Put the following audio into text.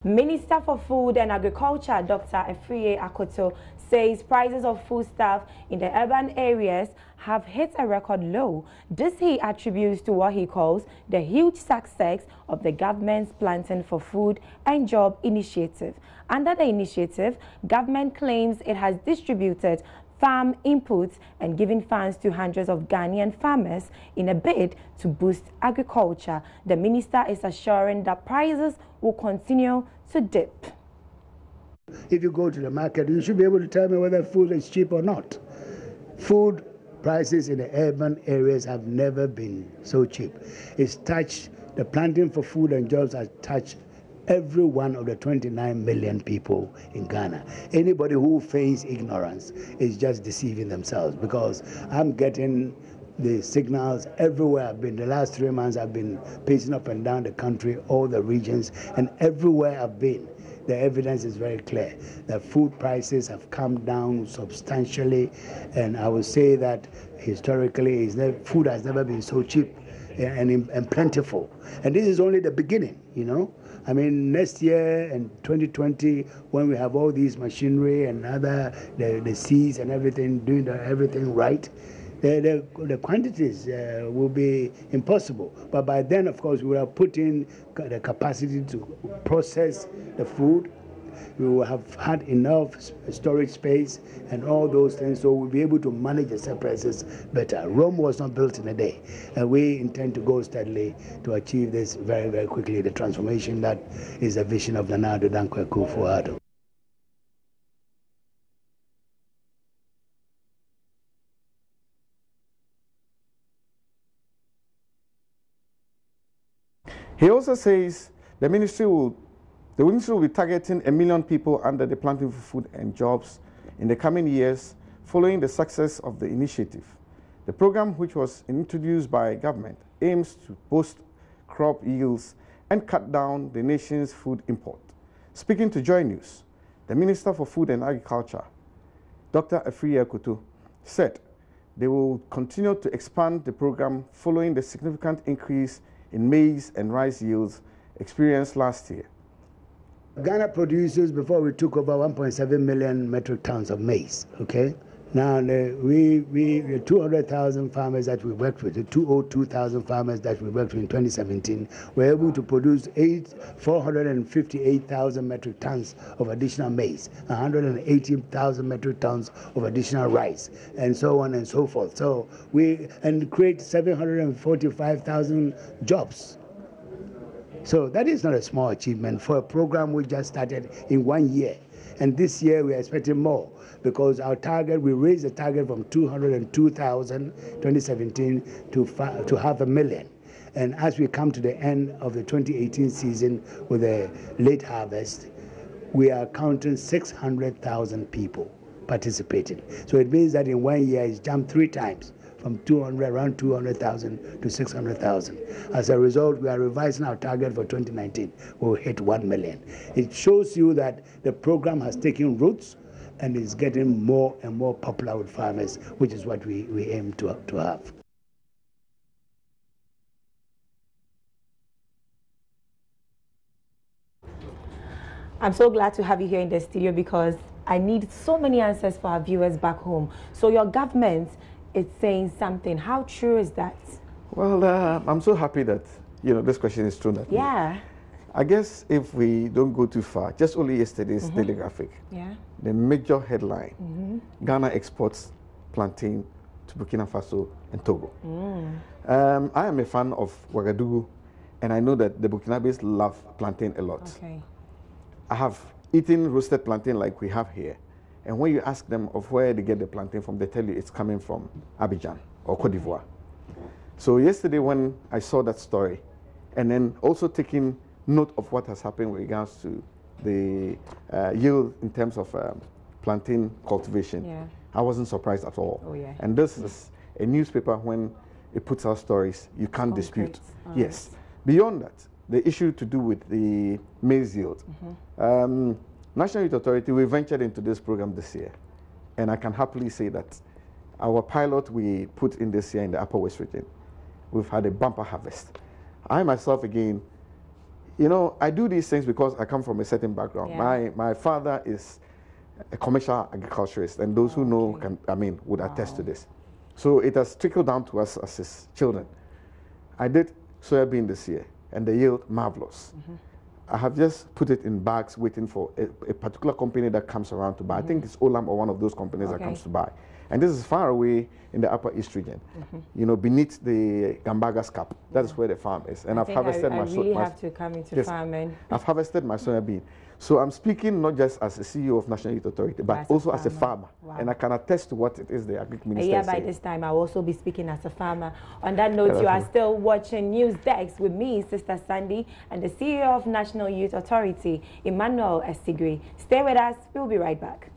Minister for Food and Agriculture, Dr. Afriye Akoto, says prices of foodstuff in the urban areas have hit a record low. This he attributes to what he calls the huge success of the government's Planting for Food and Job initiative. Under the initiative, government claims it has distributed farm inputs and given funds to hundreds of Ghanaian farmers in a bid to boost agriculture. The minister is assuring that prices will continue to dip. If you go to the market, you should be able to tell me whether food is cheap or not. Food prices in the urban areas have never been so cheap. It's touched, the Planting for Food and Jobs has touched every one of the 29 million people in Ghana. Anybody who feigns ignorance is just deceiving themselves, because I'm getting the signals everywhere I've been. The last 3 months I've been pacing up and down the country, all the regions, and everywhere I've been, the evidence is very clear that food prices have come down substantially, and I would say that historically food has never been so cheap and plentiful. And this is only the beginning, you know. I mean, next year in 2020, when we have all these machinery and the seeds and everything, doing everything right, the quantities will be impossible. But by then, of course, we will have put in the capacity to process the food. We will have had enough storage space and all those things, so we'll be able to manage the surpluses better. Rome was not built in a day, and we intend to go steadily to achieve this very, very quickly, the transformation that is the vision of Nana Addo Dankwa Akufo-Addo. He also says the ministry will be targeting 1 million people under the Planting for Food and Jobs in the coming years following the success of the initiative. The program, which was introduced by government, aims to boost crop yields and cut down the nation's food import. Speaking to Joy News, the Minister for Food and Agriculture, Dr. Afriye Akoto, said they will continue to expand the program following the significant increase in maize and rice yields experienced last year. Ghana produces, before we took over, 1.7 million metric tons of maize, okay? Now, the 200,000 farmers that we worked with, the 202,000 farmers that we worked with in 2017, were able to produce 458,000 metric tons of additional maize, 118,000 metric tons of additional rice, and so on and so forth. So and create 745,000 jobs. So that is not a small achievement for a program we just started in 1 year. And this year we are expecting more, because our target, we raised the target from 202,000 2017 to 500,000. And as we come to the end of the 2018 season with a late harvest, we are counting 600,000 people participating. So it means that in 1 year it's jumped 3 times, from around 200,000 to 600,000. As a result, we are revising our target for 2019. We'll hit 1 million. It shows you that the program has taken roots and is getting more and more popular with farmers, which is what we aim to have. I'm so glad to have you here in the studio, because I need so many answers for our viewers back home. So your government is saying something. How true is that? Well, I'm so happy that this question is thrown at me. Yeah. I guess if we don't go too far, just only yesterday's Daily Graphic, the major headline, Ghana exports plantain to Burkina Faso and Togo. I am a fan of Ouagadougou, and I know that the Burkinabes love plantain a lot. Okay. I have eaten roasted plantain like we have here. And when you ask them of where they get the plantain from, they tell you it's coming from Abidjan or Côte d'Ivoire. So yesterday when I saw that story, and then also taking note of what has happened with regards to the yield in terms of plantain cultivation, I wasn't surprised at all. And this is a newspaper, when it puts out stories, you can't dispute. Yes. Beyond that, the issue to do with the maize yield. National Youth Authority, we ventured into this program this year, and I can happily say that our pilot we put in this year in the Upper West region, we've had a bumper harvest. I myself, again, you know, I do these things because I come from a certain background. Yeah. My father is a commercial agriculturist, and those who know would attest to this. So it has trickled down to us as his children. I did soybean this year, and the yield marvelous. I have just put it in bags, waiting for a particular company that comes around to buy. I think it's Olam or one of those companies that comes to buy. And this is far away in the Upper East region, you know, beneath the Gambagas Cap. That is where the farm is. And I've harvested my soybean. I really have to come into farming. I've harvested my soybean. So I'm speaking not just as a CEO of National Youth Authority, but also as a farmer. Wow. And I can attest to what it is the Agric Minister yeah, by this time I'll also be speaking as a farmer. On that note, you are still watching News Desk with me, Sister Sandy, and the CEO of National Youth Authority, Emmanuel Esigri. Stay with us. We'll be right back.